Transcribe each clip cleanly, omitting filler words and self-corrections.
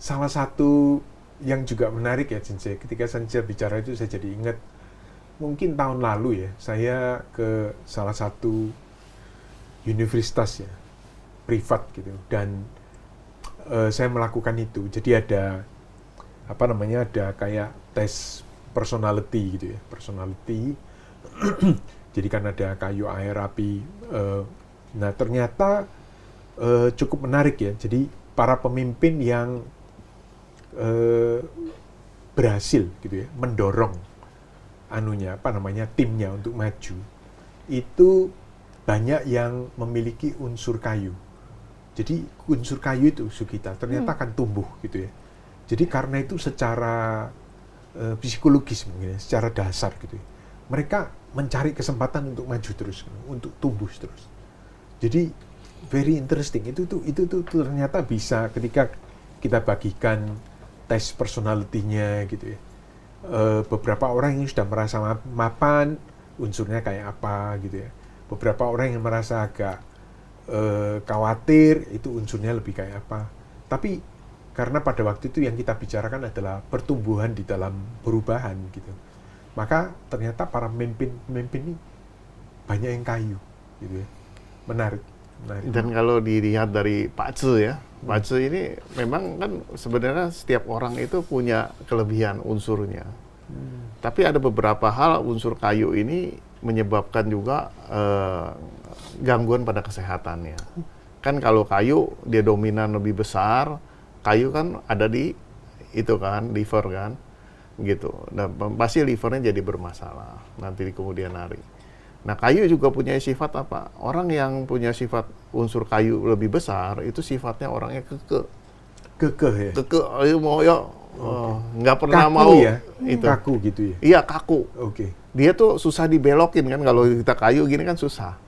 salah satu yang juga menarik ya Jinsei, ketika Sensei bicara itu saya jadi ingat mungkin tahun lalu ya, saya ke salah satu universitas ya, privat gitu, dan saya melakukan itu. Jadi ada ada kayak tes personality gitu ya, personality. Jadi kan ada kayu, air, api. Nah ternyata cukup menarik ya. Jadi para pemimpin yang berhasil gitu ya, mendorong timnya untuk maju, itu banyak yang memiliki unsur kayu. Jadi unsur kayu itu Sugita ternyata akan tumbuh gitu ya. Jadi karena itu secara psikologis mungkin ya, secara dasar gitu ya, mereka mencari kesempatan untuk maju terus, untuk tumbuh terus. Jadi very interesting, itu ternyata bisa ketika kita bagikan tes personality-nya gitu ya. Beberapa orang yang sudah merasa mapan, unsurnya kayak apa gitu ya. Beberapa orang yang merasa agak khawatir, itu unsurnya lebih kayak apa. Tapi karena pada waktu itu yang kita bicarakan adalah pertumbuhan di dalam perubahan gitu. Maka ternyata para pemimpin ini banyak yang kayu gitu ya. Menarik. Dan kalau dilihat dari Pak Tzu ya, Pak Tzu ini memang kan sebenarnya setiap orang itu punya kelebihan unsurnya. Tapi ada beberapa hal unsur kayu ini menyebabkan juga gangguan pada kesehatannya. Kan kalau kayu dia dominan lebih besar, kayu kan ada di itu kan, liver kan, gitu. Dan pasti livernya jadi bermasalah nanti di kemudian hari. Nah, kayu juga punya sifat apa? Orang yang punya sifat unsur kayu lebih besar, itu sifatnya orangnya kekeh. Kekeh ya? Kekeh, ayo mau ya, nggak pernah kaku mau. Ya? Itu. Kaku gitu ya? Iya, kaku. Oke. Dia tuh susah dibelokin kan, kalau kita kayu gini kan susah.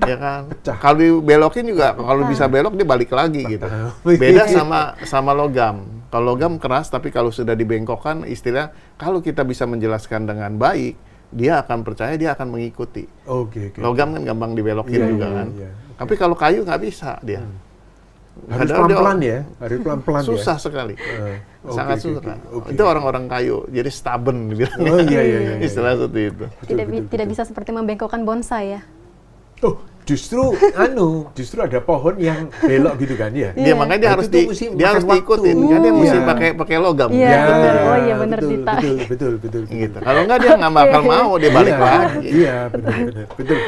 Ya kan? Pecah. Kalau dibelokin juga, kalau bisa belok dia balik lagi gitu. Beda sama logam. Kalau logam keras, tapi kalau sudah dibengkokkan, istilah, kalau kita bisa menjelaskan dengan baik, dia akan percaya, dia akan mengikuti. Okay. Logam kan gampang dibelokin juga kan. Okay. Tapi kalau kayu nggak bisa dia. Harus pelan-pelan ya? Harus pelan-pelan susah ya? sekali. Sangat susah. Itu orang-orang kayu, jadi stubborn dibilang. Oh iya. Istilah seperti itu. Tidak bisa seperti membengkokkan bonsai ya? Oh, justru ada pohon yang belok gitu kan ya? Dia makanya dia harus diikutin. Kan dia mesti pakai logam. Iya. Oh iya benar Dita. Betul. Gitu. Kalau enggak dia nggak bakal mau, dia balik lagi. Iya, betul.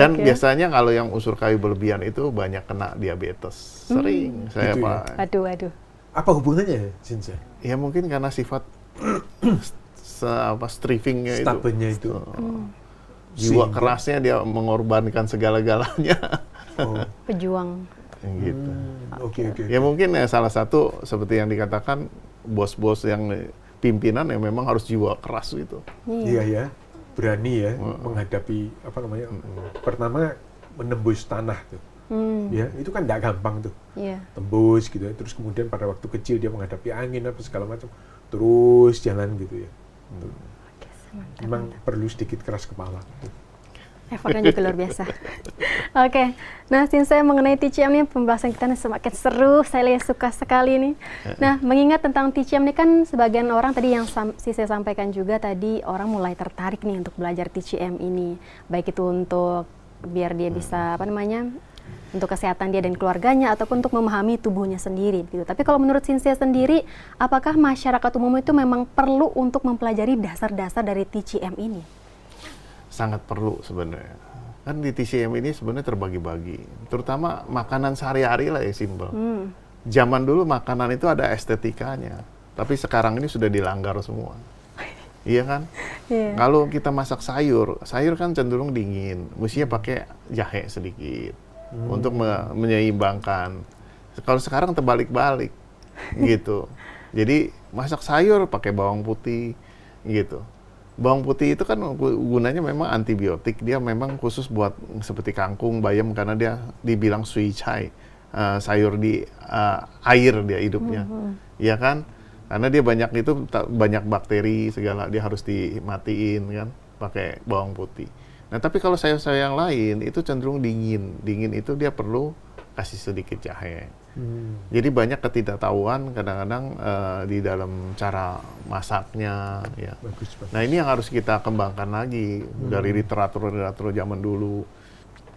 Dan biasanya kalau yang unsur kayu berlebihan itu banyak kena diabetes. Sering saya Pak. Aduh. Apa hubungannya, Jinsei? Ya mungkin karena sifat strivingnya itu. Stubbornnya itu. Jiwa kerasnya dia mengorbankan segala-galanya. Pejuang. Gitu. Oke. Ya mungkin salah satu seperti yang dikatakan bos-bos yang pimpinan yang memang harus jiwa keras gitu. Iya ya, berani ya menghadapi pertama menembus tanah tuh. Ya, itu kan tidak gampang tuh. Tembus gitu ya. Terus kemudian pada waktu kecil dia menghadapi angin apa segala macam. Terus jalan gitu ya. Memang perlu sedikit keras kepala. Effortnya juga luar biasa. Oke. Nah, Sensei mengenai TCM ini pembahasan kita semakin seru. Saya suka sekali nih. Nah, mengingat tentang TCM ini kan sebagian orang tadi yang saya sampaikan juga tadi orang mulai tertarik nih untuk belajar TCM ini. Baik itu untuk biar dia bisa untuk kesehatan dia dan keluarganya ataupun untuk memahami tubuhnya sendiri gitu. Tapi kalau menurut Sensei sendiri, apakah masyarakat umum itu memang perlu untuk mempelajari dasar-dasar dari TCM ini? Sangat perlu sebenarnya. Kan di TCM ini sebenarnya terbagi-bagi. Terutama makanan sehari-hari lah yang simpel. Zaman dulu makanan itu ada estetikanya. Tapi sekarang ini sudah dilanggar semua. Iya kan? Kalau kita masak sayur kan cenderung dingin. Mestinya pakai jahe sedikit. Untuk menyeimbangkan. Kalau sekarang terbalik-balik gitu. Jadi masak sayur pakai bawang putih gitu. Bawang putih itu kan gunanya memang antibiotik. Dia memang khusus buat seperti kangkung, bayam karena dia dibilang sui cai. Sayur di air dia hidupnya. Iya kan? Karena dia banyak bakteri segala, dia harus dimatiin kan pakai bawang putih. Nah, tapi kalau sayur-sayur yang lain itu cenderung dingin. Dingin itu dia perlu kasih sedikit jahe. Jadi banyak ketidaktahuan kadang-kadang di dalam cara masaknya. Ya. Bagus. Nah ini yang harus kita kembangkan lagi dari literatur zaman dulu.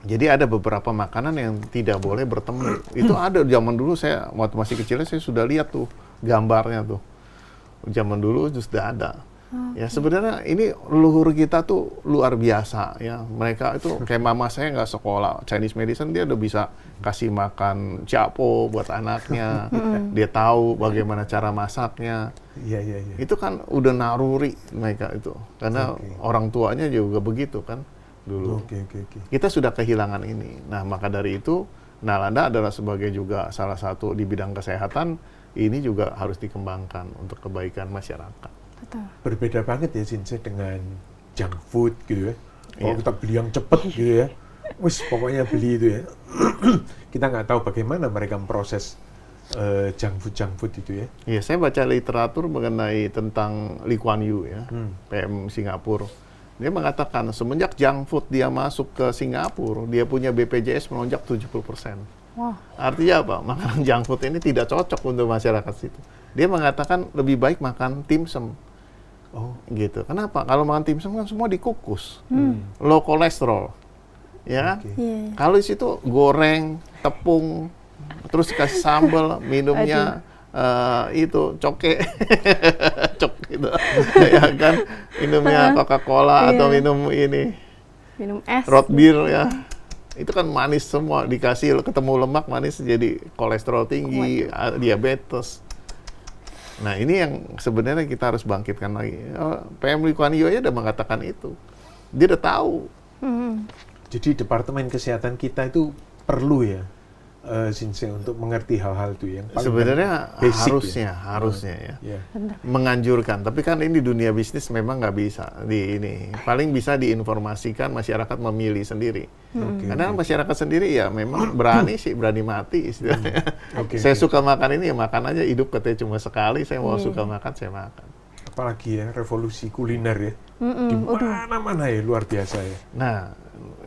Jadi ada beberapa makanan yang tidak boleh bertemu. Itu ada zaman dulu, saya waktu masih kecilnya saya sudah lihat tuh gambarnya tuh. Zaman dulu itu sudah ada. Ya sebenarnya ini leluhur kita tuh luar biasa ya. Mereka itu kayak mama saya nggak sekolah Chinese medicine, dia udah bisa kasih makan capo buat anaknya. Dia tahu bagaimana cara masaknya. Iya. Itu kan udah naruri mereka itu. Karena orang tuanya juga begitu kan dulu. Oke. Kita sudah kehilangan ini. Nah, maka dari itu Nalanda adalah sebagai juga salah satu di bidang kesehatan, ini juga harus dikembangkan untuk kebaikan masyarakat. Betul. Berbeda banget ya Sensei dengan junk food gitu ya. Kalau Iya. kita beli yang cepet gitu ya, wis pokoknya beli itu ya. Kita nggak tahu bagaimana mereka memproses junk food itu ya. Iya, saya baca literatur mengenai tentang Lee Kuan Yew ya, PM Singapura. Dia mengatakan semenjak junk food dia masuk ke Singapura, dia punya BPJS melonjak 70%. Wow. Artinya apa? Makanan junk food ini tidak cocok untuk masyarakat situ. Dia mengatakan lebih baik makan dimsum. Oh, Gitu. Kenapa? Kalau makan dimsum kan semua dikukus. Low kolesterol. Ya. Oke. Iya. Kalau di situ goreng, tepung, terus kasih sambal, minumnya itu coke. Cok gitu. Ya kan? Minumnya Coca-Cola atau minum ini Minum es. root beer ya. Itu kan manis semua, dikasih ketemu lemak manis jadi kolesterol tinggi, diabetes. Nah ini yang sebenarnya kita harus bangkitkan lagi. PM Lee Kuan Yew aja udah mengatakan itu. Dia udah tahu. Jadi Departemen Kesehatan kita itu perlu ya, Sensei, untuk mengerti hal-hal itu yang paling Sebenarnya basic harusnya ya. ya. Menganjurkan, tapi kan ini dunia bisnis memang nggak bisa paling bisa diinformasikan, masyarakat memilih sendiri. Karena masyarakat sendiri ya memang berani mati istilahnya. Saya suka makan ini ya makan aja, hidup katanya cuma sekali, saya mau suka makan saya makan. Apalagi ya revolusi kuliner ya, di mana-mana ya luar biasa ya. Nah,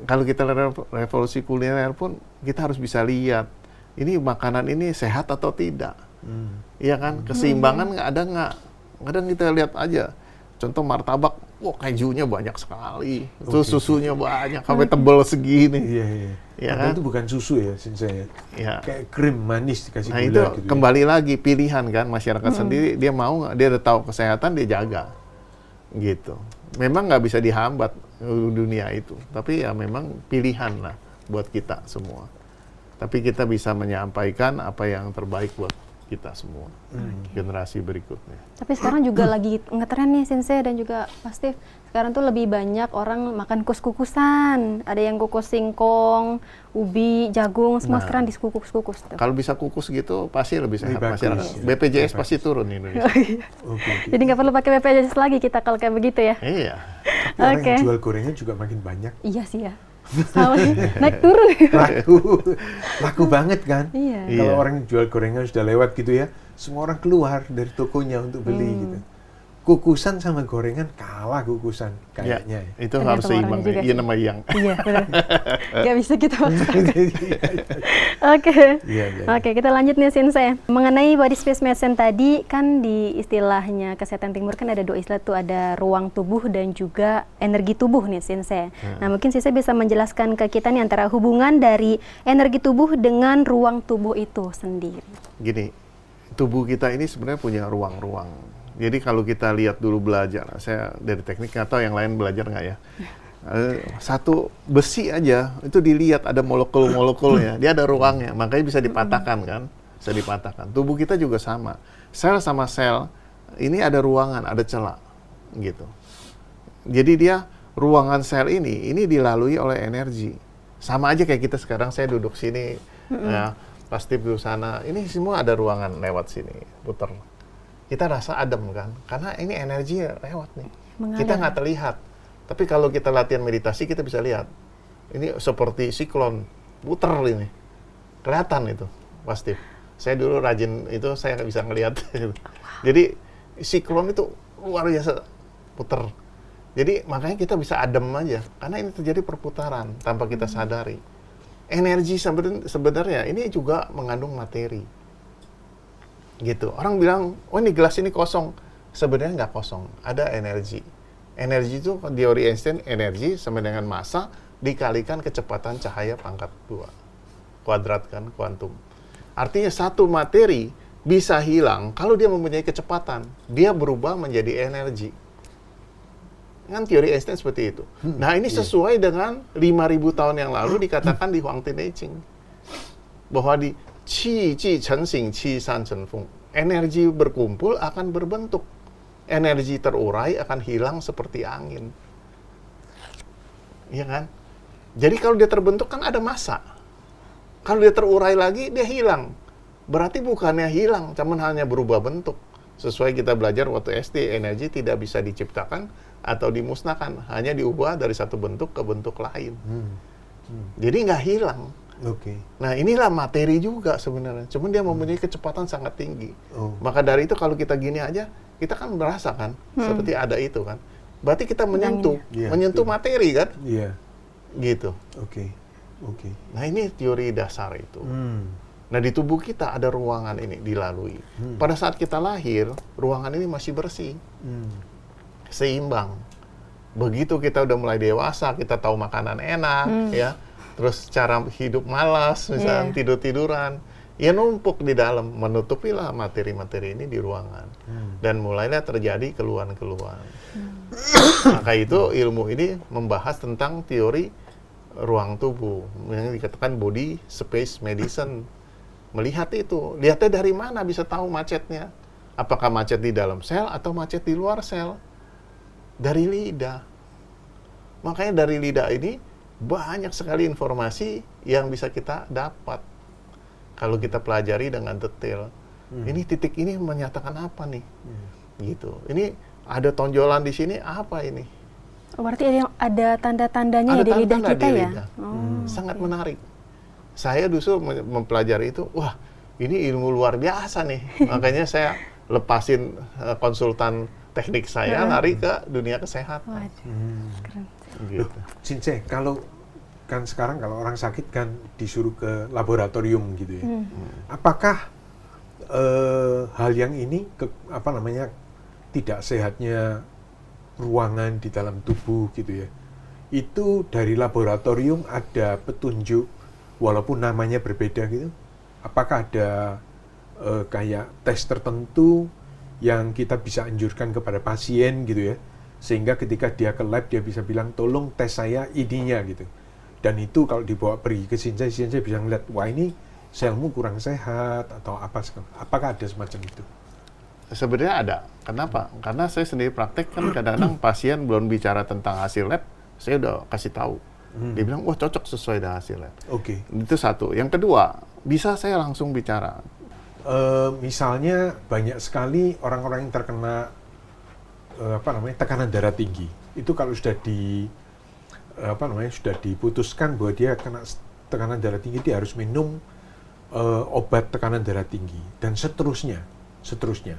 kalau kita revolusi kuliner pun kita harus bisa lihat ini makanan ini sehat atau tidak. Iya kan? Keseimbangan kadang kita lihat aja. Contoh martabak, wah kejunya banyak sekali. Terus susunya banyak, sampai tebel segini. Iya. Ya Padahal kan? itu bukan susu ya, Sensei. Ya. Kayak krim manis dikasih Nah gula itu gitu. kembali lagi pilihan kan masyarakat sendiri, dia mau nggak, dia udah tahu kesehatan dia jaga, gitu. Memang nggak bisa dihambat dunia itu, tapi ya memang pilihan lah buat kita semua. Tapi kita bisa menyampaikan apa yang terbaik buat kita semua, generasi berikutnya. Tapi sekarang juga lagi ngetren nih Sensei dan juga Pak Steve. Sekarang tuh lebih banyak orang makan kukus-kukusan. Ada yang kukus singkong, ubi, jagung, semua sekarang dikukus-kukus tuh. Kalau bisa kukus gitu pasti lebih sehat bagus, masyarakat. ya. BPJS pasti turun di Indonesia. Oke. Jadi nggak perlu pakai BPJS lagi kita kalau kayak begitu ya. Iya. Tapi orang Oke. yang jual gorengan juga makin banyak. Iya sih ya. Sama naik turun. Laku banget kan? Iya. Kalau Iya. orang yang jual gorengan sudah lewat gitu ya, semua orang keluar dari tokonya untuk beli gitu. Kukusan sama gorengan kalah kukusan Ya, kayaknya ya. itu Tergantung harus seimbang. orangnya juga Iya sih. nama yang. Iya benar. Nggak bisa kita paksakan. Oke. Iya. Oke, kita lanjut nih Sensei. Mengenai body space medicine tadi kan di istilahnya kesehatan timur kan ada dua istilah tuh, ada ruang tubuh dan juga energi tubuh nih Sensei. Nah, mungkin Sensei bisa menjelaskan ke kita nih antara hubungan dari energi tubuh dengan ruang tubuh itu sendiri. Gini, tubuh kita ini sebenarnya punya ruang-ruang. Jadi kalau kita lihat dulu belajar, saya dari teknik nggak tahu yang lain belajar nggak ya. Satu besi aja itu dilihat ada molekul-molekulnya, dia ada ruangnya, makanya bisa dipatahkan kan, bisa dipatahkan. Tubuh kita juga sama, sel sama sel ini ada ruangan, ada celah, gitu. Jadi dia ruangan sel ini dilalui oleh energi, sama aja kayak kita sekarang saya duduk sini, ya, pasti duduk sana, ini semua ada ruangan lewat sini, putar. Kita rasa adem kan, karena ini energi lewat nih. Mengalir. Kita nggak terlihat, tapi kalau kita latihan meditasi kita bisa lihat. Ini seperti siklon, puter ini, kelihatan itu pasti. Saya dulu rajin itu, saya bisa ngelihat. Jadi siklon itu luar biasa puter. Jadi makanya kita bisa adem aja, karena ini terjadi perputaran tanpa kita sadari. energi sebenarnya ini juga mengandung materi. Gitu. Orang bilang, oh ini gelas ini kosong. Sebenarnya nggak kosong, ada energi. Energi itu teori Einstein, energi sama dengan massa dikalikan kecepatan cahaya pangkat 2. Kuadratkan kuantum. Artinya satu materi bisa hilang kalau dia mempunyai kecepatan. Dia berubah menjadi energi. Kan teori Einstein seperti itu. Nah ini sesuai dengan 5.000 tahun yang lalu dikatakan di Huangti Neijing. Bahwa di qi chen xing, qi san chen feng. Energi berkumpul akan berbentuk. Energi terurai akan hilang seperti angin. Iya kan? Jadi kalau dia terbentuk kan ada massa. Kalau dia terurai lagi, dia hilang. Berarti bukannya hilang, cuman hanya berubah bentuk. Sesuai kita belajar waktu SD, energi tidak bisa diciptakan atau dimusnahkan. Hanya diubah dari satu bentuk ke bentuk lain. Jadi nggak hilang. Nah inilah materi juga sebenarnya. Cuman dia mempunyai kecepatan sangat tinggi. Maka dari itu kalau kita gini aja, kita kan merasa kan, seperti ada itu kan. Berarti kita menyentuh materi kan. Gitu. Nah ini teori dasar itu. Nah di tubuh kita ada ruangan ini dilalui. Pada saat kita lahir, ruangan ini masih bersih, seimbang. Begitu kita udah mulai dewasa, kita tahu makanan enak, ya. Terus cara hidup malas, misalnya tidur-tiduran, ya numpuk di dalam, menutupilah materi-materi ini di ruangan. Dan mulailah terjadi keluhan-keluhan. Maka itu ilmu ini membahas tentang teori ruang tubuh, yang dikatakan body space medicine. Melihat itu, lihatnya dari mana bisa tahu macetnya. Apakah macet di dalam sel atau macet di luar sel? Dari lidah. Makanya dari lidah ini banyak sekali informasi yang bisa kita dapat kalau kita pelajari dengan detail. Ini titik ini menyatakan apa nih? Gitu. Ini ada tonjolan di sini, apa ini? Oh, berarti ada tanda-tandanya di lidah kita ya? Sangat menarik. Saya justru mempelajari itu, wah ini ilmu luar biasa nih. Makanya saya lepasin konsultan teknik saya, lari ke dunia kesehatan. Keren. Gitu. Since, kalau kan sekarang kalau orang sakit kan disuruh ke laboratorium gitu ya. Apakah hal yang ini tidak sehatnya ruangan di dalam tubuh gitu ya, itu dari laboratorium ada petunjuk walaupun namanya berbeda gitu? Apakah ada kayak tes tertentu yang kita bisa anjurkan kepada pasien gitu ya, sehingga ketika dia ke lab dia bisa bilang tolong tes saya ininya gitu, dan itu kalau dibawa pergi ke Sinjai bisa ngeliat, wah ini selmu kurang sehat atau apa, apakah ada semacam itu? Sebenarnya ada. Kenapa? Karena saya sendiri praktek kan kadang-kadang pasien belum bicara tentang hasil lab, saya udah kasih tahu. Dia bilang, wah cocok sesuai dengan hasil lab. Itu satu. Yang kedua, bisa saya langsung bicara. Misalnya banyak sekali orang-orang yang terkena tekanan darah tinggi. Itu kalau sudah sudah diputuskan bahwa dia kena tekanan darah tinggi, dia harus minum obat tekanan darah tinggi dan seterusnya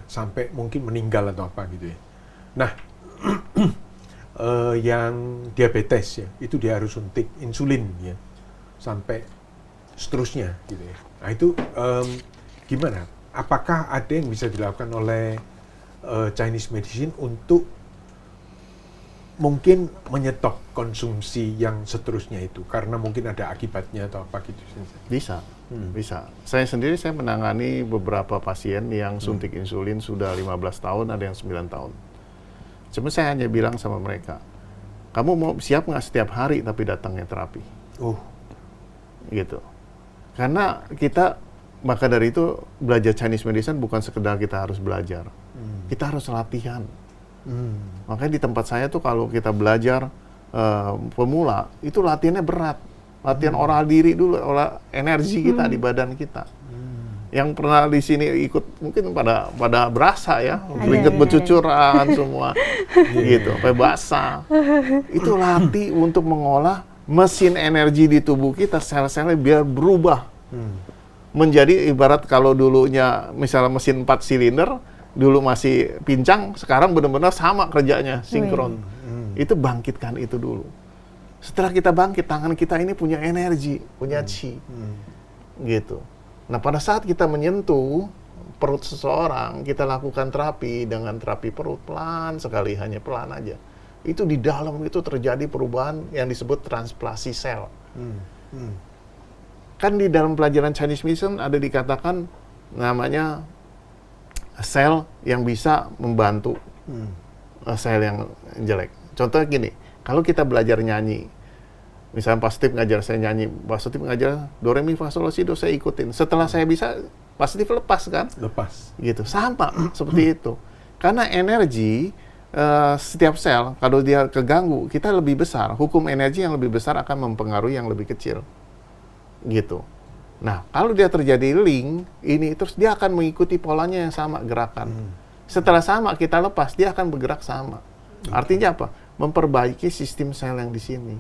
sampai mungkin meninggal atau apa gitu ya. Nah, yang diabetes ya, itu dia harus suntik insulin ya, sampai seterusnya gitu ya. Nah itu gimana? Apakah ada yang bisa dilakukan oleh Chinese medicine untuk mungkin menyetop konsumsi yang seterusnya itu karena mungkin ada akibatnya atau apa gitu? Bisa. Saya sendiri menangani beberapa pasien yang suntik insulin sudah 15 tahun, ada yang 9 tahun. Cuma saya hanya bilang sama mereka, kamu mau siap nggak setiap hari tapi datangnya terapi? Gitu. Karena maka dari itu belajar Chinese medicine bukan sekedar kita harus belajar, kita harus latihan. Makanya di tempat saya tuh kalau kita belajar pemula, itu latihannya berat. Latihan olah diri dulu, olah energi kita di badan kita. Yang pernah di sini ikut mungkin pada berasa ya, keringet bercucuran semua, gitu, sampai basah. Itu latih untuk mengolah mesin energi di tubuh kita, sel-selnya biar berubah. Menjadi ibarat kalau dulunya misalnya mesin 4 silinder, dulu masih pincang, sekarang benar-benar sama kerjanya, sinkron. Itu bangkitkan itu dulu. Setelah kita bangkit, tangan kita ini punya energi, punya chi. Gitu. Nah, pada saat kita menyentuh perut seseorang, kita lakukan terapi dengan terapi perut pelan sekali, hanya pelan aja. Itu di dalam itu terjadi perubahan yang disebut transplasi sel. Kan di dalam pelajaran Chinese medicine ada dikatakan namanya sel yang bisa membantu sel yang jelek. Contohnya gini, kalau kita belajar nyanyi, misalnya Pak Steve ngajar saya nyanyi, Pak Steve ngajar do re mi fa sol la si do, saya ikutin. Setelah saya bisa, Pak Steve lepas kan? Lepas. Gitu, sama seperti itu. Karena energi setiap sel kalau dia keganggu, kita lebih besar. Hukum energi yang lebih besar akan mempengaruhi yang lebih kecil. Gitu. Nah, kalau dia terjadi link ini, terus dia akan mengikuti polanya yang sama gerakan. Setelah sama kita lepas, dia akan bergerak sama. Artinya apa? Memperbaiki sistem sel yang di sini.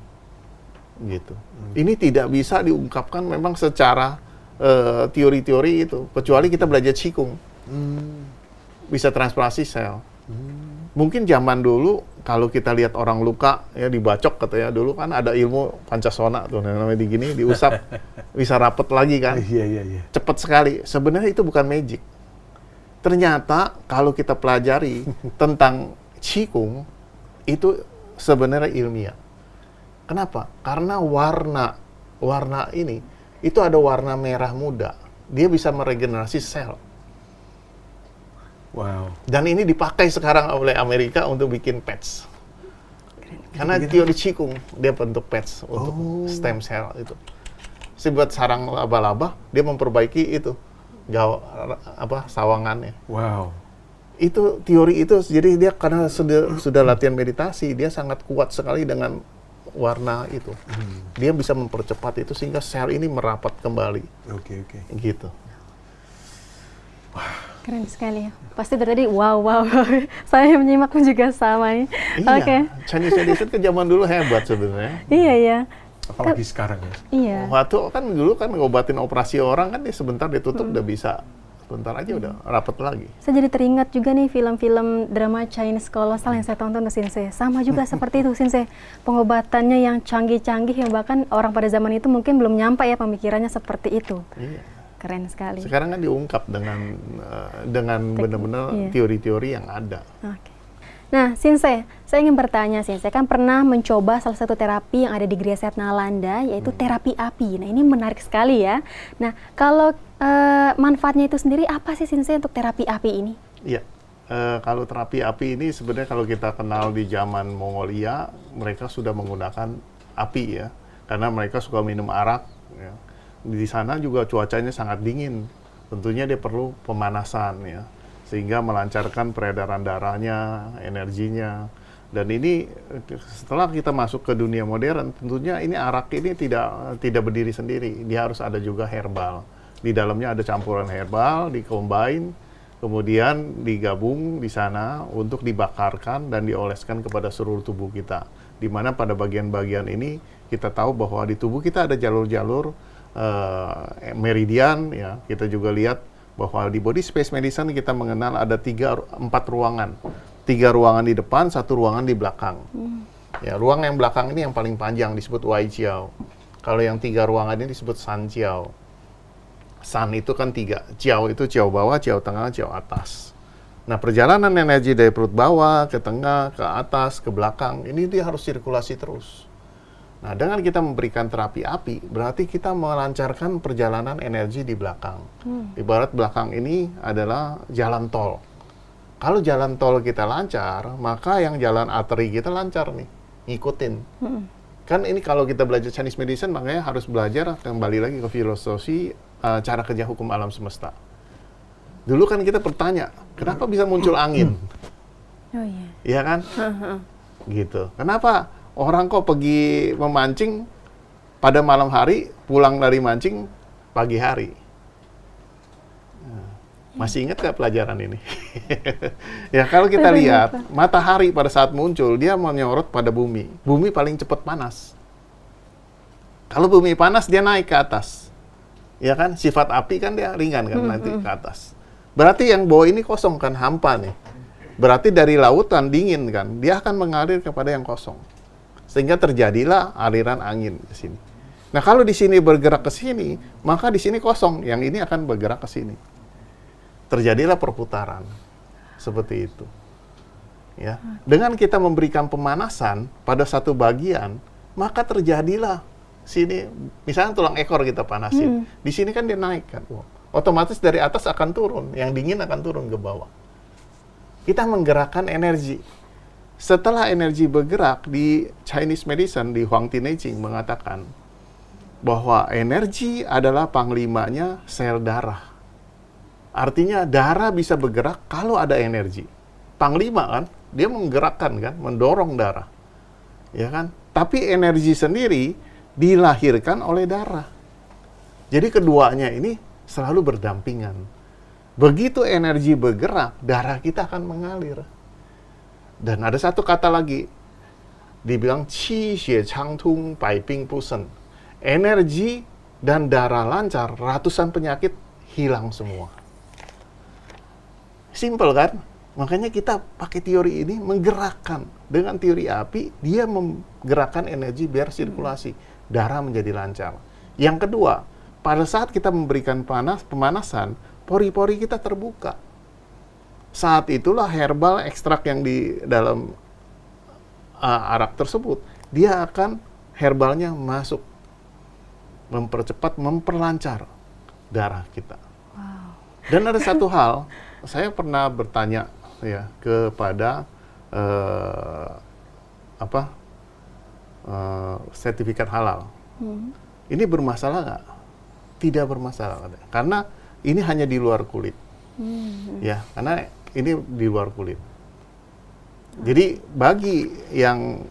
Gitu. Ini tidak bisa diungkapkan memang secara teori-teori itu, kecuali kita belajar Qigong. Bisa transplantasi sel. Mungkin zaman dulu kalau kita lihat orang luka ya dibacok katanya, dulu kan ada ilmu pancasona tuh namanya digini, diusap bisa rapet lagi kan. Iya. Cepat sekali. Sebenarnya itu bukan magic. Ternyata kalau kita pelajari tentang Qigong itu sebenarnya ilmiah. Kenapa? Karena warna ini itu ada warna merah muda. Dia bisa meregenerasi sel. Wow. Dan ini dipakai sekarang oleh Amerika untuk bikin patch. Karena teori Qigong dia bentuk patch untuk stem cell itu. Buat sarang laba-laba dia memperbaiki itu sawangannya. Wow. Itu teori itu, jadi dia karena sudah latihan meditasi, dia sangat kuat sekali dengan warna itu. Dia bisa mempercepat itu sehingga sel ini merapat kembali. Oke. Gitu. Keren sekali ya. Pasti tadi wow. Saya menyimak pun juga sama nih. Iya. Oke. Chinese medicine ke zaman dulu hebat sebenarnya. Iya. Apalagi sekarang ya. Iya. Waktu kan dulu kan ngobatin operasi orang kan dia sebentar ditutup udah bisa. Sebentar aja udah rapat lagi. Saya jadi teringat juga nih film-film drama Chinese kolosal yang saya tonton tuh Sensei. Sama juga seperti itu Sensei. Pengobatannya yang canggih-canggih yang bahkan orang pada zaman itu mungkin belum nyampe ya pemikirannya seperti itu. Iya. Keren sekali. Sekarang kan diungkap dengan benar-benar teori-teori yang ada. Oke. Nah, Sensei, saya ingin bertanya, Sensei kan pernah mencoba salah satu terapi yang ada di Gereja Nalanda, yaitu terapi api. Nah, ini menarik sekali ya. Nah, kalau manfaatnya itu sendiri apa sih Sensei untuk terapi api ini? Iya, kalau terapi api ini sebenarnya kalau kita kenal di zaman Mongolia, mereka sudah menggunakan api ya, karena mereka suka minum arak. Ya. Di sana juga cuacanya sangat dingin, tentunya dia perlu pemanasan ya, sehingga melancarkan peredaran darahnya, energinya. Dan ini setelah kita masuk ke dunia modern, tentunya ini arak ini tidak berdiri sendiri, dia harus ada juga herbal. Di dalamnya ada campuran herbal, dikombin, kemudian digabung di sana untuk dibakarkan dan dioleskan kepada seluruh tubuh kita. Di mana pada bagian-bagian ini kita tahu bahwa di tubuh kita ada jalur-jalur meridian ya. Kita juga lihat bahwa di body space medicine kita mengenal ada 4 ruangan. 3 ruangan di depan, 1 ruangan di belakang. Ya, ruang yang belakang ini yang paling panjang disebut Wai Chiao. Kalau yang 3 ruangan ini disebut San Chiao. San itu kan 3, Chiao itu Chiao bawah, Chiao tengah, Chiao atas. Nah, perjalanan energi dari perut bawah ke tengah, ke atas, ke belakang, ini dia harus sirkulasi terus. Nah, dengan kita memberikan terapi api, berarti kita melancarkan perjalanan energi di belakang. Ibarat belakang ini adalah jalan tol. Kalau jalan tol kita lancar, maka yang jalan arteri kita lancar nih, ngikutin. Kan ini kalau kita belajar Chinese medicine, makanya harus belajar kembali lagi ke filosofi cara kerja hukum alam semesta. Dulu kan kita bertanya, kenapa bisa muncul angin? Oh iya. Iya kan? Gitu. Kenapa orang kok pergi memancing pada malam hari, pulang dari mancing pagi hari? Masih ingat nggak pelajaran ini? Ya kalau kita lihat, matahari pada saat muncul, dia menyorot pada bumi. Bumi paling cepat panas. Kalau bumi panas, dia naik ke atas. Ya kan, sifat api kan dia ringan kan, nanti ke atas. Berarti yang bawah ini kosong kan, hampa nih. Berarti dari lautan dingin kan, dia akan mengalir kepada yang kosong. sehingga terjadilah aliran angin ke sini. Nah, kalau di sini bergerak ke sini, maka di sini kosong, yang ini akan bergerak ke sini. Terjadilah perputaran seperti itu. Ya, dengan kita memberikan pemanasan pada satu bagian, maka terjadilah sini, misalnya tulang ekor kita panasin, di sini kan dia naik kan, otomatis dari atas akan turun, yang dingin akan turun ke bawah. Kita menggerakkan energi. Setelah energi bergerak, di Chinese medicine, di Huang Tinei mengatakan bahwa energi adalah panglimanya sel darah. Artinya darah bisa bergerak kalau ada energi. Panglima kan, dia menggerakkan kan, mendorong darah. Ya kan? Tapi energi sendiri dilahirkan oleh darah. Jadi keduanya ini selalu berdampingan. Begitu energi bergerak, darah kita akan mengalir. Dan ada satu kata lagi, dibilang qi xie chang tung bai bing bu shen. Energi dan darah lancar, ratusan penyakit hilang semua. Simple kan? Makanya kita pakai teori ini menggerakkan. Dengan teori api, dia menggerakkan energi biar sirkulasi. Darah menjadi lancar. Yang kedua, pada saat kita memberikan pemanasan, pori-pori kita terbuka. Saat itulah herbal ekstrak yang di dalam arak tersebut, dia akan herbalnya masuk. Mempercepat, memperlancar darah kita. Wow. Dan ada satu hal, saya pernah bertanya ya kepada sertifikat halal. Ini bermasalah nggak? Tidak bermasalah, karena ini hanya di luar kulit. Ya, karena ini di luar kulit. Jadi bagi yang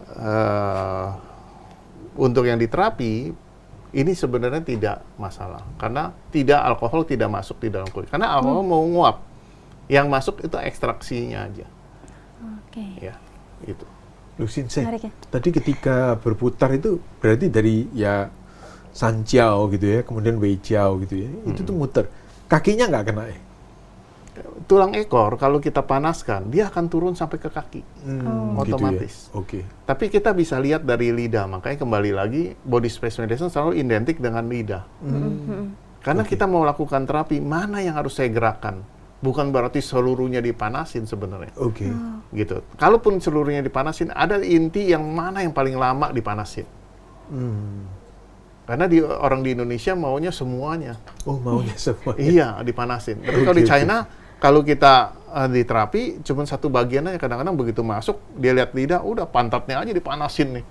untuk yang diterapi, ini sebenarnya tidak masalah, karena alkohol tidak masuk di dalam kulit. Karena alkohol mau nguap, yang masuk itu ekstraksinya aja. Oke. Ya, gitu. Loh, Sensei, Menarik ya. tadi ketika berputar itu berarti dari ya San Jiao gitu ya, kemudian Wei Jiao gitu ya, itu tuh muter. Kakinya nggak kena ya? Tulang ekor kalau kita panaskan, dia akan turun sampai ke kaki. Otomatis. Gitu ya? Oke. Tapi kita bisa lihat dari lidah, makanya kembali lagi body space medicine selalu identik dengan lidah. Karena kita mau lakukan terapi, mana yang harus saya gerakkan? Bukan berarti seluruhnya dipanasin sebenarnya. Oke. Gitu. Kalaupun seluruhnya dipanasin, ada inti yang mana yang paling lama dipanasin. Karena orang di Indonesia maunya semuanya. Oh, maunya semua. Iya, dipanasin. Tapi kalau di China, kalau kita di terapi, cuma satu bagian aja. Kadang-kadang begitu masuk, dia lihat lidah, udah pantatnya aja dipanasin nih.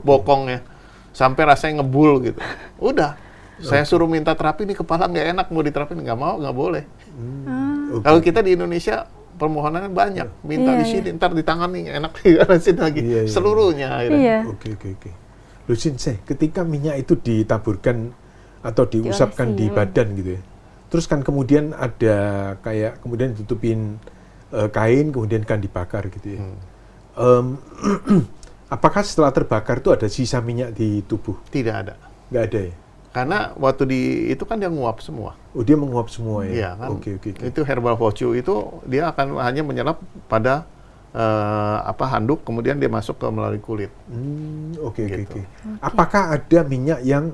Bokongnya. Sampai rasanya ngebul gitu. Udah. Saya suruh minta terapi, nih kepala nggak enak, mau diterapin. Nggak mau, nggak boleh. Kalau kita di Indonesia, permohonannya banyak. Minta di sini, ntar di tangan nih, enak dipanasin lagi. Seluruhnya akhirnya. Oke. Loh, Sensei, ketika minyak itu ditaburkan atau diusapkan di badan gitu ya, terus kan kemudian ada kayak kemudian ditutupin kain, kemudian kan dibakar gitu ya. Apakah setelah terbakar itu ada sisa minyak di tubuh? Tidak ada. Nggak ada ya? Karena waktu itu kan dia nguap semua. Oh, dia menguap semua ya? Iya kan. Oke. Itu herbal Hochu itu dia akan hanya menyerap pada handuk, kemudian dia masuk ke melalui kulit. Oke. Apakah ada minyak yang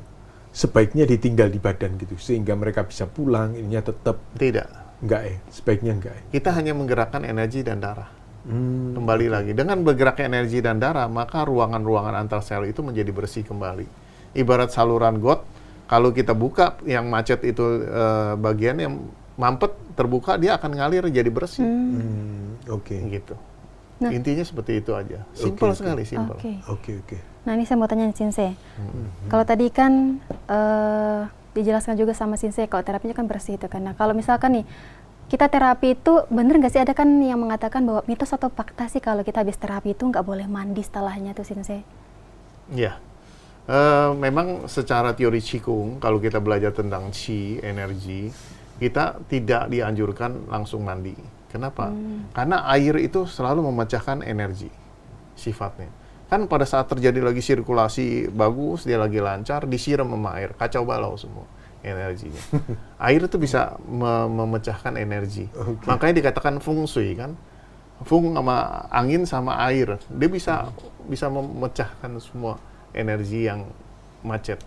sebaiknya ditinggal di badan gitu sehingga mereka bisa pulang, ininya tetap? Tidak. Enggak ya? Sebaiknya enggak ya? Kita hanya menggerakkan energi dan darah. Kembali lagi, dengan bergeraknya energi dan darah, maka ruangan-ruangan antar sel itu menjadi bersih kembali. Ibarat saluran got, kalau kita buka yang macet itu bagian yang mampet terbuka, dia akan ngalir jadi bersih. Oke. Gitu. Nah, intinya seperti itu aja. Simple sekali, simple. Oke. Nah, ini saya mau tanya nih, Sensei. Kalau tadi kan dijelaskan juga sama Sensei kalau terapinya kan bersih itu kan. Nah, kalau misalkan nih kita terapi itu bener nggak sih, ada kan yang mengatakan bahwa mitos atau fakta sih kalau kita habis terapi itu nggak boleh mandi setelahnya tuh, Sensei? Ya. Memang secara teori Qigong, kalau kita belajar tentang Qi, energi, kita tidak dianjurkan langsung mandi. Kenapa? Karena air itu selalu memecahkan energi sifatnya. Kan pada saat terjadi lagi sirkulasi bagus, dia lagi lancar, disiram sama air, kacau balau semua energinya. Air itu bisa memecahkan energi. Makanya dikatakan feng shui kan. Feng sama angin sama air. Dia bisa memecahkan semua energi yang macet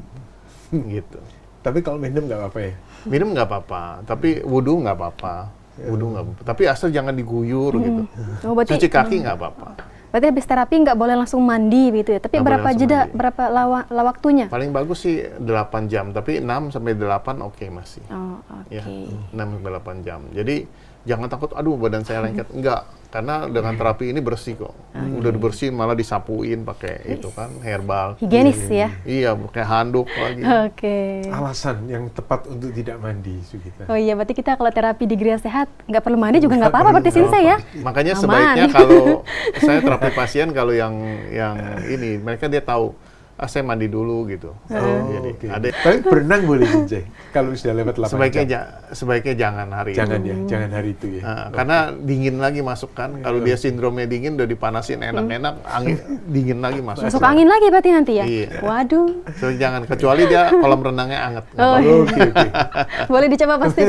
gitu. Tapi kalau minum nggak apa-apa ya? Minum nggak apa-apa, tapi wudhu nggak apa-apa. Wudhu nggak apa-apa. Tapi asal jangan diguyur gitu. Oh, berarti, Cuci kaki nggak apa-apa. Berarti habis terapi nggak boleh langsung mandi gitu ya? Tapi Nggak berapa boleh langsung jeda, mandi. berapa waktunya? Paling bagus sih 8 jam, tapi 6 sampai 8 oke masih. Oh, oke. Ya, 6 sampai 8 jam. Jadi jangan takut, aduh badan saya lengket. Enggak, karena dengan terapi ini bersih kok. Udah dibersihin, malah disapuin pakai itu kan, herbal. Higienis ya? Iya, pakai handuk lagi. Oke. Alasan yang tepat untuk tidak mandi, Sugita. Oh iya, berarti kita kalau terapi di Gria Sehat nggak perlu mandi juga nggak apa-apa berarti Sinse ya? Makanya Aman. sebaiknya kalau saya terapi pasien, kalau yang ini, mereka dia tahu, saya mandi dulu gitu. Jadi Oke. ada Tapi berenang boleh, Sinse? Kalau sudah lewat 8 sebaiknya jangan hari Jangan itu. ya, jangan hari itu ya. Karena dingin lagi masuk kan. Kalau dia sindromnya dingin, udah dipanasin enak-enak, angin dingin lagi masuk. Masuk angin lagi berarti nanti ya? Iya. Waduh. So, jangan, kecuali dia kolam renangnya anget. Oh, Oke, oke. boleh dicoba pasti.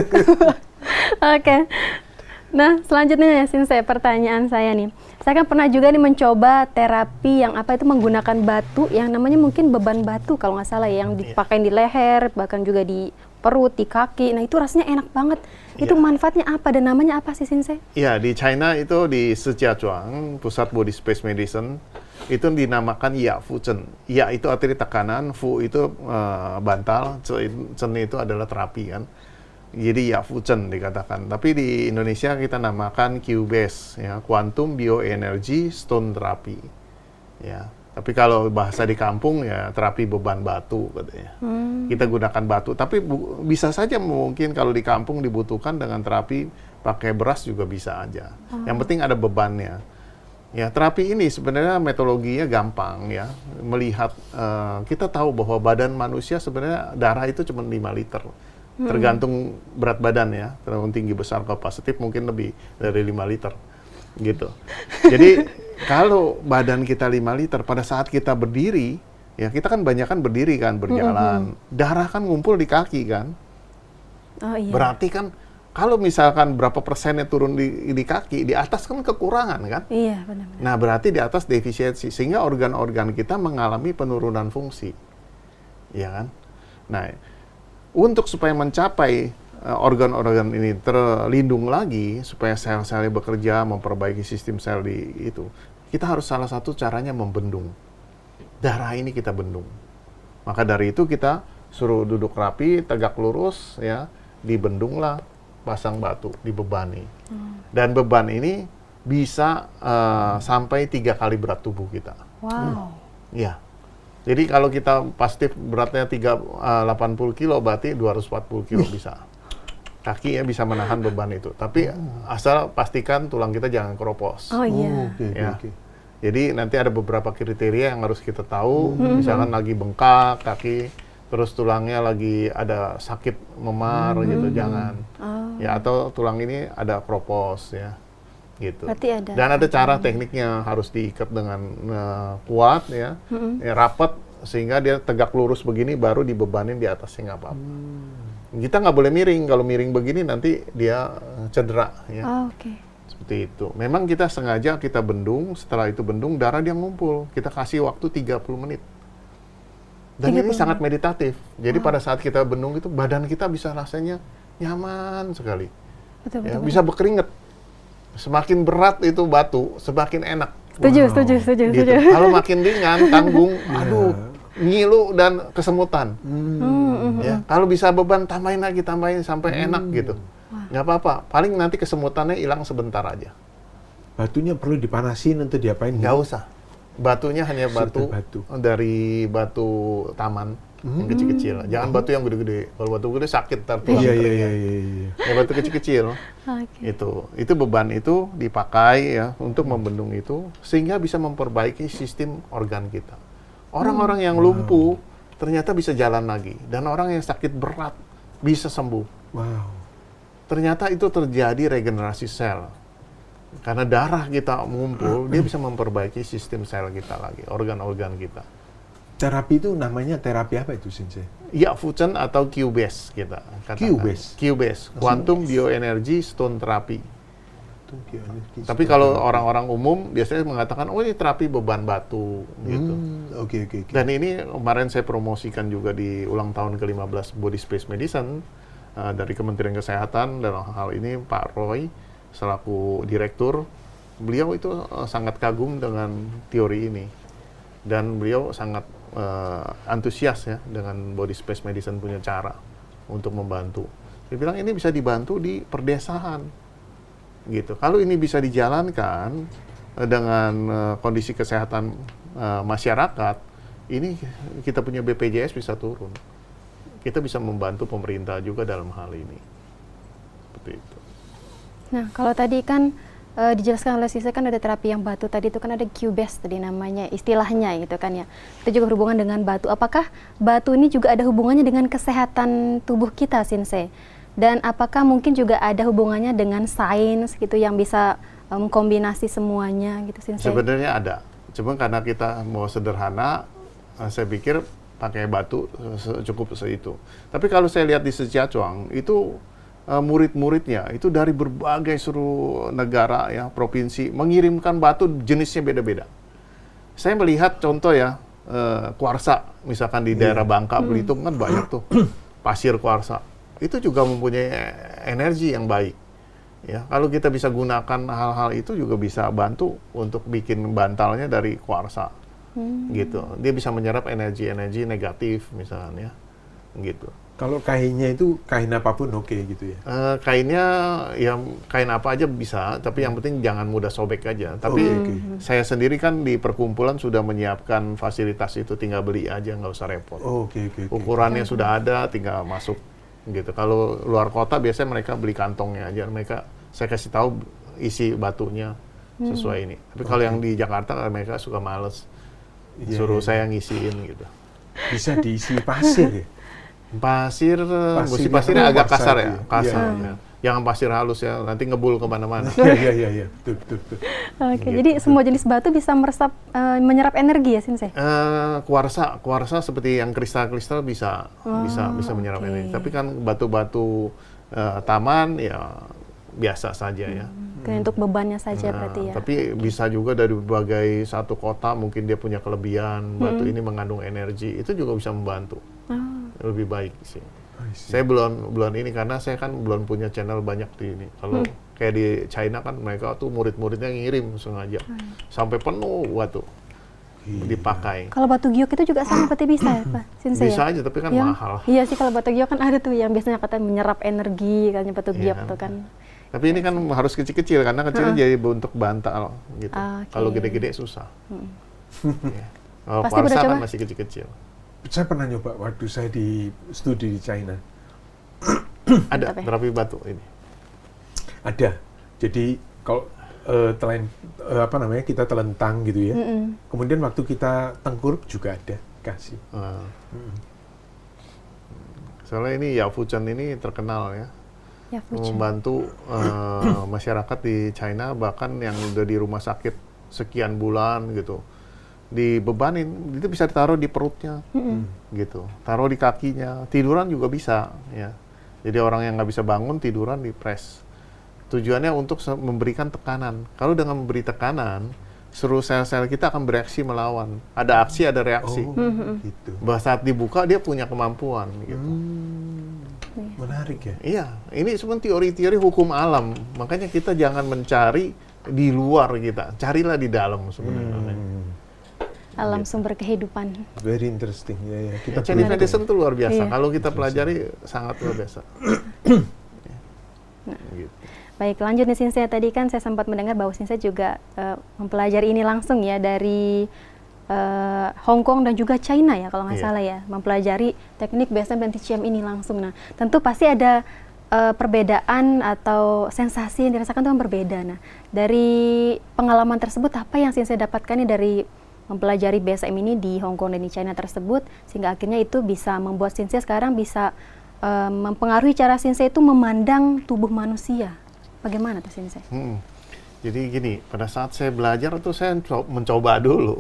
Oke. Nah, selanjutnya ya Sinse, pertanyaan saya nih. Saya kan pernah juga nih mencoba terapi yang apa itu menggunakan batu yang namanya mungkin beban batu kalau nggak salah ya, yang dipakai di leher, bahkan juga di perut, di kaki. Nah, itu rasanya enak banget. Itu manfaatnya apa dan namanya apa sih Sinse? Iya, di China itu di Shijiazhuang, Pusat Body Space Medicine, itu dinamakan Ya Fu Chen. Ya itu arti tekanan, Fu itu bantal, Chen itu adalah terapi kan. Jadi Ya Fu Chen dikatakan. Tapi di Indonesia kita namakan QBase, ya, Quantum Bioenergy Stone Therapy. Ya. Tapi kalau bahasa di kampung ya terapi beban batu katanya. Kita gunakan batu, tapi bisa saja mungkin kalau di kampung dibutuhkan dengan terapi pakai beras juga bisa aja. Yang penting ada bebannya. Ya, terapi ini sebenarnya metodologinya gampang ya. Melihat kita tahu bahwa badan manusia sebenarnya darah itu cuma 5 liter. Tergantung berat badan ya. Tergantung tinggi besar, kalau positif mungkin lebih dari 5 liter. Gitu. Jadi kalau badan kita 5 liter, pada saat kita berdiri, ya kita kan banyak kan berdiri kan, berjalan. Darah kan ngumpul di kaki kan. Oh iya. Berarti kan kalau misalkan berapa persennya turun di kaki, di atas kan kekurangan kan. Iya, benar-benar. Nah berarti di atas defisiensi, sehingga organ-organ kita mengalami penurunan fungsi. Ya kan? Nah, untuk supaya mencapai organ-organ ini terlindung lagi, supaya sel-selnya bekerja, memperbaiki sistem sel di itu, kita harus salah satu caranya membendung. Darah ini kita bendung. Maka dari itu kita suruh duduk rapi, tegak lurus, ya, dibendunglah, pasang batu, dibebani. Dan beban ini bisa sampai 3 kali berat tubuh kita. Wow. Ya. Jadi kalau kita pasti beratnya 80 kilo, berarti 240 kilo bisa. Kaki ya bisa menahan beban itu. Tapi asal pastikan tulang kita jangan keropos. Oh iya. Oke, Ya. oke. Jadi nanti ada beberapa kriteria yang harus kita tahu. Misalkan lagi bengkak kaki, terus tulangnya lagi ada sakit memar gitu, jangan. Ya, atau tulang ini ada keropos ya. Gitu. Berarti ada. Dan ada cara tekniknya, harus diikat dengan kuat ya, rapat sehingga dia tegak lurus begini, baru dibebanin di atasnya nggak apa-apa. Kita nggak boleh miring, kalau miring begini nanti dia cedera ya. Oh, oke. Seperti itu. Memang kita sengaja kita bendung, setelah itu bendung darah dia ngumpul. Kita kasih waktu 30 menit. Dan 30 ini sangat meditatif. Jadi pada saat kita bendung itu badan kita bisa rasanya nyaman sekali. Betul, Ya, betul. bisa berkeringat. Semakin berat itu batu, semakin enak. Setuju. Gitu. Kalau makin ringan, tanggung, aduh, ngilu dan kesemutan. Ya, kalau bisa beban tambahin lagi, tambahin sampai enak gitu. Nggak apa-apa. Paling nanti kesemutannya hilang sebentar aja. Batunya perlu dipanasin atau diapain? Nggak usah. Batunya hanya batu, Batu. dari batu taman yang kecil-kecil. Jangan batu yang gede-gede. Kalau batu gede sakit ntar tulang Iya, keringat. iya. Ya batu kecil-kecil. Oke. Itu beban itu dipakai ya untuk membendung itu sehingga bisa memperbaiki sistem organ kita. Orang-orang yang lumpuh ternyata bisa jalan lagi, dan orang yang sakit berat bisa sembuh. Wow. Ternyata itu terjadi regenerasi sel. Karena darah kita mengumpul, dia bisa memperbaiki sistem sel kita lagi, organ-organ kita. Terapi itu namanya terapi apa itu, Sinse? Ya Fu Chen atau QBase kita katakan. QBase? QBase, Quantum Bioenergy Stone Therapy. Tapi kalau orang-orang umum biasanya mengatakan, oh ini terapi beban batu, gitu. Oke. Dan ini kemarin saya promosikan juga di ulang tahun ke-15 Body Space Medicine dari Kementerian Kesehatan. Dalam hal ini Pak Roy selaku direktur, beliau itu sangat kagum dengan teori ini. Dan beliau sangat antusias ya dengan Body Space Medicine punya cara untuk membantu. Dia bilang ini bisa dibantu di perdesaan. Gitu. Kalau ini bisa dijalankan dengan kondisi kesehatan masyarakat, ini kita punya BPJS bisa turun. Kita bisa membantu pemerintah juga dalam hal ini. Seperti itu. Nah, kalau tadi kan dijelaskan oleh Sensei kan ada terapi yang batu tadi itu kan ada Q-based tadi namanya istilahnya gitu kan ya. Itu juga berhubungan dengan batu. Apakah batu ini juga ada hubungannya dengan kesehatan tubuh kita, Sensei? Dan apakah mungkin juga ada hubungannya dengan sains gitu yang bisa mengkombinasi semuanya gitu, Sensei? Sebenarnya ada. Cuma karena kita mau sederhana, saya pikir pakai batu cukup itu. Tapi kalau saya lihat di Zhejiachuang, itu murid-muridnya itu dari berbagai seluruh negara ya, provinsi mengirimkan batu jenisnya beda-beda. Saya melihat contoh ya, kuarsa misalkan di daerah Bangka Belitung kan banyak tuh pasir kuarsa. Itu juga mempunyai energi yang baik. Ya, kalau kita bisa gunakan hal-hal itu juga bisa bantu untuk bikin bantalnya dari kuarsa. Gitu. Dia bisa menyerap energi-energi negatif misalnya, gitu. Kalau kainnya itu kain apapun oke gitu ya? Kainnya ya kain apa aja bisa, tapi yang penting jangan mudah sobek aja. Tapi saya sendiri kan di perkumpulan sudah menyiapkan fasilitas itu, tinggal beli aja, nggak usah repot. Ukurannya sudah ada, tinggal masuk. Gitu. Kalau luar kota biasanya mereka beli kantongnya aja, saya kasih tahu isi batunya sesuai ini. Tapi kalau yang di Jakarta mereka suka males, suruh saya ngisiin gitu. Bisa diisi pasir ya? Pasirnya agak kasar ya, kasar. Jangan pasir halus ya, nanti ngebul kemana-mana. Iya, betul. Oke, jadi semua jenis batu bisa menyerap energi ya, Sensei? Kuarsa seperti yang kristal-kristal bisa menyerap energi. Tapi kan batu-batu taman ya biasa saja ya. Untuk bebannya saja berarti ya. Tapi bisa juga dari berbagai satu kota mungkin dia punya kelebihan batu ini mengandung energi, itu juga bisa membantu. Lebih baik sih. Saya belum ini karena saya kan belum punya channel banyak di ini. Kalau kayak di China kan mereka tuh murid-muridnya ngirim sengaja sampai penuh batu dipakai. Kalau batu giok itu juga sama berarti bisa ya, Pak Sensei? Bisa aja tapi kan mahal. Iya sih, kalau batu giok kan ada tuh yang biasanya katanya menyerap energi, katanya batu giok tuh kan. Tapi ini kan harus kecil-kecil karena kecil jadi untuk bantal gitu. Kalau gede-gede susah. Kalau kuarsa kan masih kecil-kecil. Saya pernah nyoba waktu saya di studi di China. Ada terapi batu ini. Ada. Jadi kalau kita telentang gitu ya. Kemudian waktu kita tengkurap juga ada kasih. Soalnya ini Yafuchen ini terkenal ya. Membantu masyarakat di China, bahkan yang udah di rumah sakit sekian bulan gitu. Dibebanin, itu bisa ditaruh di perutnya, gitu. Taruh di kakinya, tiduran juga bisa, ya. Jadi orang yang nggak bisa bangun tiduran di press. Tujuannya untuk memberikan tekanan. Kalau dengan memberi tekanan, seluruh sel-sel kita akan bereaksi melawan. Ada aksi, ada reaksi. Gitu. Bahwa saat dibuka dia punya kemampuan, gitu. Menarik ya. Iya, ini sebenarnya teori-teori hukum alam. Makanya kita jangan mencari di luar kita, carilah di dalam sebenarnya. Alam sumber kehidupan. Very interesting. Ya. Kita Chinese medicine itu luar biasa. Kalau kita pelajari sangat luar biasa. Gitu. Baik, lanjut nih Sensei. Tadi kan saya sempat mendengar bahwa Sensei juga mempelajari ini langsung ya dari Hong Kong dan juga China ya kalau nggak salah ya, mempelajari teknik BSM dan TCM ini langsung. Nah, tentu pasti ada perbedaan atau sensasi yang dirasakan itu kan berbeda. Nah, dari pengalaman tersebut apa yang Sensei dapatkan nih dari mempelajari BSM ini di Hong Kong dan di China tersebut, sehingga akhirnya itu bisa membuat Sensei sekarang bisa mempengaruhi cara Sensei itu memandang tubuh manusia. Bagaimana tuh Sensei? Jadi gini, pada saat saya belajar tuh saya mencoba dulu,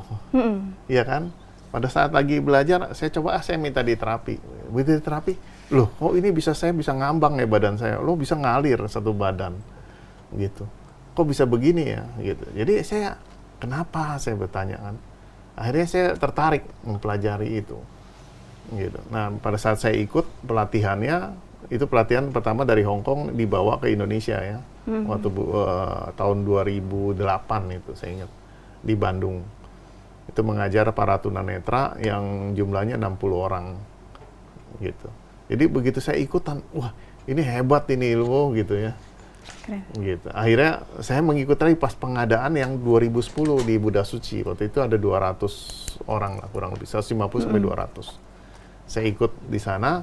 ya kan? Pada saat lagi belajar, saya coba saya minta diterapi. Begitu diterapi, loh kok ini saya bisa ngambang ya badan saya, loh bisa ngalir satu badan, gitu. kok bisa begini ya gitu. Jadi kenapa saya bertanya kan. Akhirnya saya tertarik mempelajari itu. Gitu. Nah, pada saat saya ikut pelatihannya, itu pelatihan pertama dari Hong Kong dibawa ke Indonesia ya. Waktu tahun 2008 itu saya ingat di Bandung. Itu mengajar para tunanetra yang jumlahnya 60 orang. Gitu. Jadi begitu saya ikutan, wah, ini hebat ini ilmu gitu ya. Keren. Gitu. Akhirnya saya mengikuti pas pengadaan yang 2010 di Buddha Suci. Waktu itu ada 200 orang lah, kurang lebih 150 sampai 200. Saya ikut di sana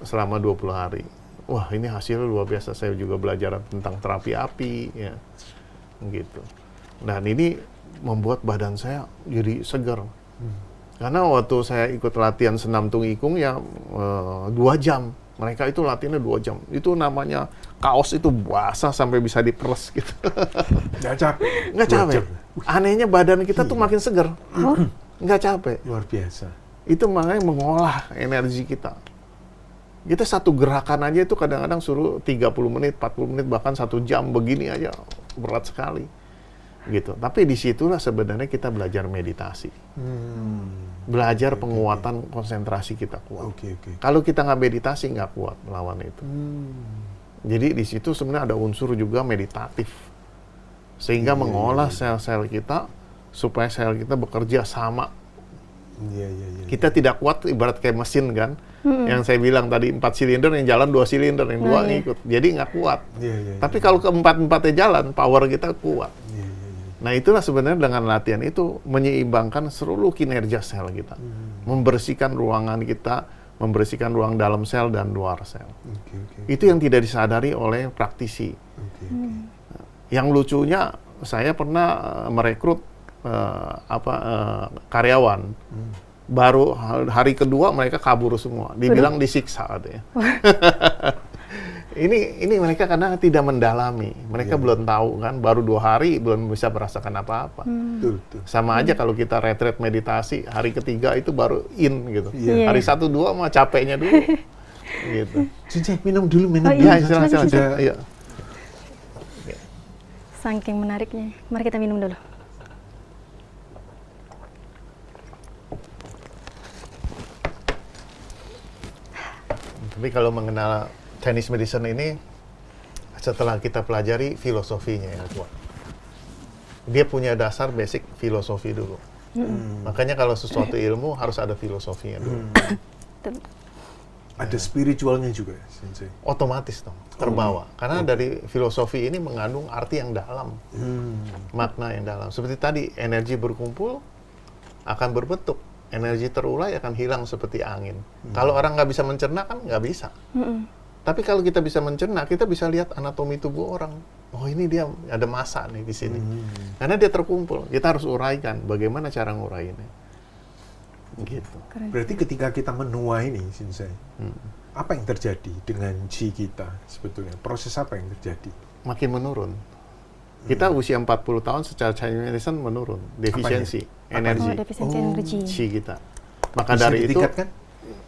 selama 20 hari. Wah, ini hasilnya luar biasa. Saya juga belajar tentang terapi api ya. Gitu. Dan ini membuat badan saya jadi segar. Karena waktu saya ikut latihan senam tung ikung ya 2 jam. Mereka itu latihannya 2 jam. Itu namanya kaos itu basah sampai bisa diperes gitu. Nggak capek? Nggak capek. Anehnya badan kita tuh makin segar. Nggak capek. Luar biasa. Itu makanya mengolah energi kita. Kita satu gerakan aja itu kadang-kadang suruh 30 menit, 40 menit, bahkan 1 jam begini aja. Berat sekali. Gitu. Tapi disitulah sebenarnya kita belajar meditasi. Belajar penguatan konsentrasi kita kuat. Kalau kita nggak meditasi, nggak kuat melawan itu. Jadi di situ sebenarnya ada unsur juga meditatif. Sehingga mengolah sel-sel kita, supaya sel kita bekerja sama. Kita tidak kuat, ibarat kayak mesin kan. Yang saya bilang tadi 4 silinder, yang jalan 2 silinder, yang 2 ngikut. Jadi nggak kuat. Tapi kalau keempat-empatnya jalan, power kita kuat. Nah itulah sebenarnya dengan latihan itu menyeimbangkan seluruh kinerja sel kita. Membersihkan ruangan kita, membersihkan ruang dalam sel dan luar sel. Itu yang tidak disadari oleh praktisi. Yang lucunya, saya pernah merekrut karyawan. Baru hari kedua mereka kabur semua. Dibilang disiksa katanya. Ini mereka karena tidak mendalami. Mereka belum tahu kan, baru 2 hari belum bisa merasakan apa-apa. Sama aja kalau kita retreat meditasi, hari ketiga itu baru in gitu. Hari 1-2 mah capeknya dulu. Gitu. Cincin, minum dulu. Iya, silakan. Iya. Saking menariknya. Mari kita minum dulu. Tapi kalau mengenal Chinese medicine ini, setelah kita pelajari filosofinya yang kuat. Dia punya dasar basic filosofi dulu. Makanya kalau sesuatu ilmu harus ada filosofinya dulu. Ada spiritualnya juga, Sensei? Otomatis dong, terbawa. Karena dari filosofi ini mengandung arti yang dalam. Makna yang dalam. Seperti tadi, energi berkumpul akan berbentuk. Energi terurai akan hilang seperti angin. Kalau orang nggak bisa mencerna kan nggak bisa. Tapi kalau kita bisa mencerna, kita bisa lihat anatomi tubuh orang. Oh ini dia ada massa nih di sini. Karena dia terkumpul. Kita harus uraikan. Bagaimana cara ngurainya? Gitu. Berarti ketika kita menua ini, Sensei, apa yang terjadi dengan chi kita sebetulnya? Proses apa yang terjadi? Makin menurun. Kita usia 40 tahun secara Chinese medicine menurun. Defisiensi energi. Defisiensi energi. Chi kita. Maka Bisa dari itu, ditingkatkan?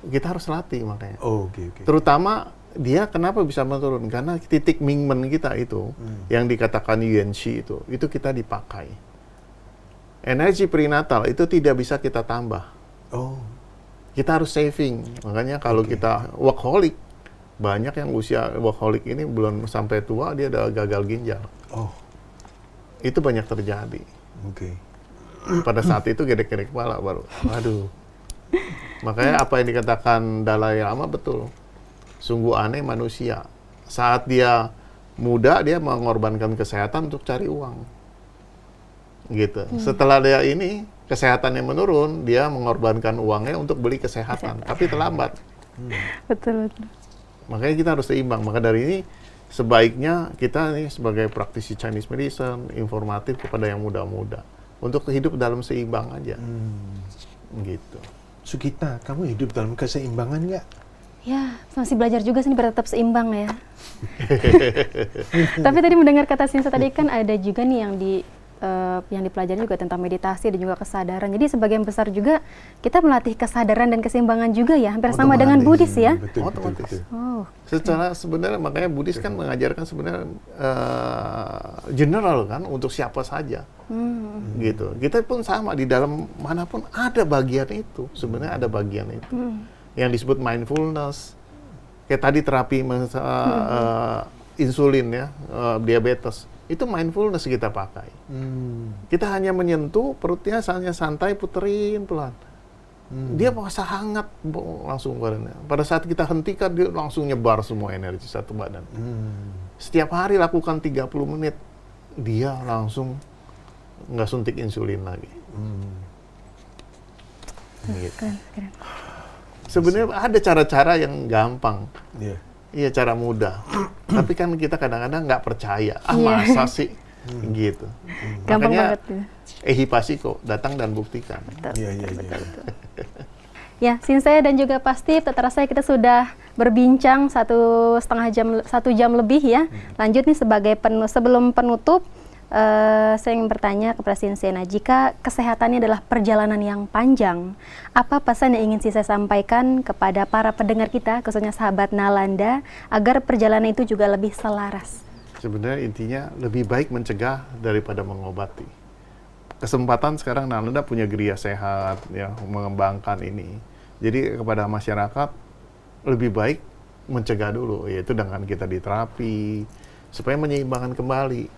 kita harus latih makanya. Oke. Terutama dia kenapa bisa menurun? Karena titik Mingmen kita itu, yang dikatakan Yuan Qi itu kita dipakai. Energi prenatal itu tidak bisa kita tambah. Kita harus saving. Makanya kalau kita workaholic, banyak yang usia workaholic ini belum sampai tua, dia udah gagal ginjal. Itu banyak terjadi. Pada saat itu gedek-gedek kepala baru. Waduh. Makanya apa yang dikatakan Dalai Lama betul. Sungguh aneh manusia. Saat dia muda, dia mengorbankan kesehatan untuk cari uang. Gitu. Setelah dia ini, kesehatannya menurun, dia mengorbankan uangnya untuk beli kesehatan. Tapi terlambat. Betul. Makanya kita harus seimbang. Maka dari ini, sebaiknya kita nih sebagai praktisi Chinese medicine, informatif kepada yang muda-muda. Untuk hidup dalam seimbang aja. Gitu. Sugita, kamu hidup dalam keseimbangan nggak? Ya, masih belajar juga sih biar tetap seimbang ya. Tapi tadi mendengar kata Sinsa tadi kan ada juga nih yang yang dipelajari juga tentang meditasi dan juga kesadaran. Jadi sebagian besar juga kita melatih kesadaran dan keseimbangan juga ya, hampir sama dengan Buddhis ya. Betul, Otomatis. betul. Oh, Secara sebenarnya makanya Buddhis kan mengajarkan sebenarnya general kan untuk siapa saja. Gitu. Kita pun sama di dalam manapun ada bagian itu. Sebenarnya ada bagian itu. Yang disebut mindfulness. Kayak tadi terapi insulin ya, diabetes. Itu mindfulness kita pakai. Kita hanya menyentuh perutnya, hanya santai puterin pelan. Dia merasa hangat langsung badannya. Pada saat kita hentikan dia langsung nyebar semua energi satu badan. Setiap hari lakukan 30 menit, dia langsung nggak suntik insulin lagi. Gitu. keren. Sebenarnya ada cara-cara yang gampang. Iya. Iya, cara mudah. Tapi kan kita kadang-kadang nggak percaya. Iya. Masa sih? Gitu. Gampang Makanya, banget ya. ehipasiko, datang dan buktikan. Iya. Ya, Shinsei dan juga Pak Steve, tak terasa kita sudah berbincang 1,5 jam, 1 jam lebih ya. Lanjut nih sebagai sebelum penutup, saya ingin bertanya kepada Shinsei, nah jika kesehatannya adalah perjalanan yang panjang, apa pesan yang ingin Shinsei sampaikan kepada para pendengar kita, khususnya sahabat Nalanda, agar perjalanan itu juga lebih selaras? Sebenarnya intinya lebih baik mencegah daripada mengobati. Kesempatan sekarang Nalanda punya geria sehat, ya, mengembangkan ini. Jadi kepada masyarakat lebih baik mencegah dulu, yaitu dengan kita diterapi supaya menyeimbangkan kembali.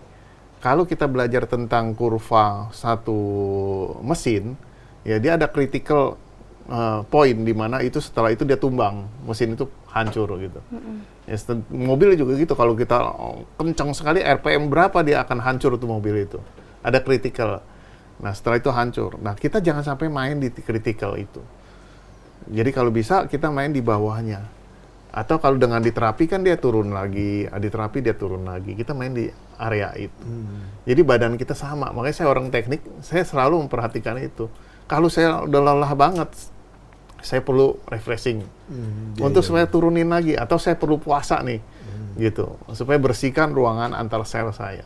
Kalau kita belajar tentang kurva satu mesin, ya dia ada critical point di mana itu setelah itu dia tumbang, mesin itu hancur gitu. Ya, mobil juga gitu, kalau kita kencang sekali RPM berapa dia akan hancur tuh mobil itu. Ada critical. Nah setelah itu hancur. Nah kita jangan sampai main di critical itu. Jadi kalau bisa kita main di bawahnya. Atau kalau dengan diterapi kan dia turun lagi, diterapi dia turun lagi. Kita main di area itu. Jadi badan kita sama. Makanya saya orang teknik, saya selalu memperhatikan itu. Kalau saya udah lelah banget, saya perlu refreshing. Untuk supaya turunin lagi. Atau saya perlu puasa nih. Gitu. Supaya bersihkan ruangan antar sel saya.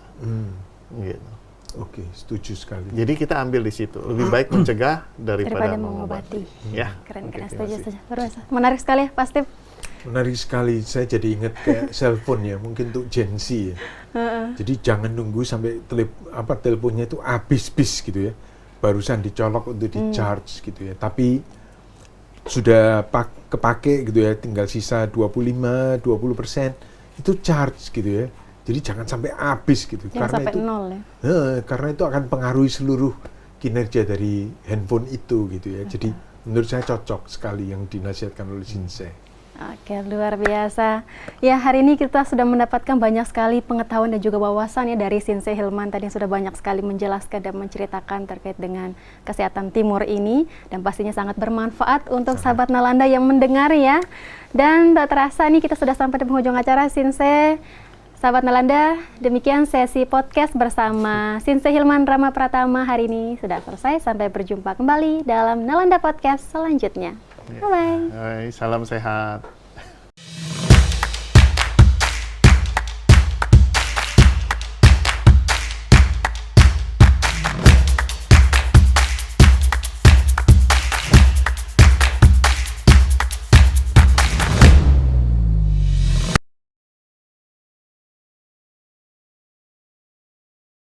Gitu. Oke, setuju sekali. Jadi kita ambil di situ. Lebih baik mencegah daripada mengobati. Ya. Keren, Oke, setuju. kasih. Luar biasa. Menarik sekali ya, Pak Steve. Menarik sekali. Saya jadi ingat kayak cellphone ya, mungkin untuk Gen Z ya. Jadi jangan nunggu sampai teleponnya itu habis gitu ya. Barusan dicolok untuk di-charge gitu ya. Tapi sudah kepake gitu ya, tinggal sisa 25-20% itu charge gitu ya. Jadi jangan sampai habis gitu. Jangan karena sampai itu nol ya. Karena itu akan pengaruhi seluruh kinerja dari handphone itu gitu ya. Jadi menurut saya cocok sekali yang dinasihatkan oleh Shinsei. Oke, luar biasa. Ya, hari ini kita sudah mendapatkan banyak sekali pengetahuan dan juga wawasan ya dari Shinsei Hilman tadi yang sudah banyak sekali menjelaskan dan menceritakan terkait dengan kesehatan timur ini, dan pastinya sangat bermanfaat untuk sahabat Nalanda yang mendengar ya. Dan tak terasa nih kita sudah sampai di penghujung acara Shinsei. Sahabat Nalanda, demikian sesi podcast bersama Shinsei Hilman Rama Pratama hari ini sudah selesai. Sampai berjumpa kembali dalam Nalanda Podcast selanjutnya. Bye-bye. Salam sehat.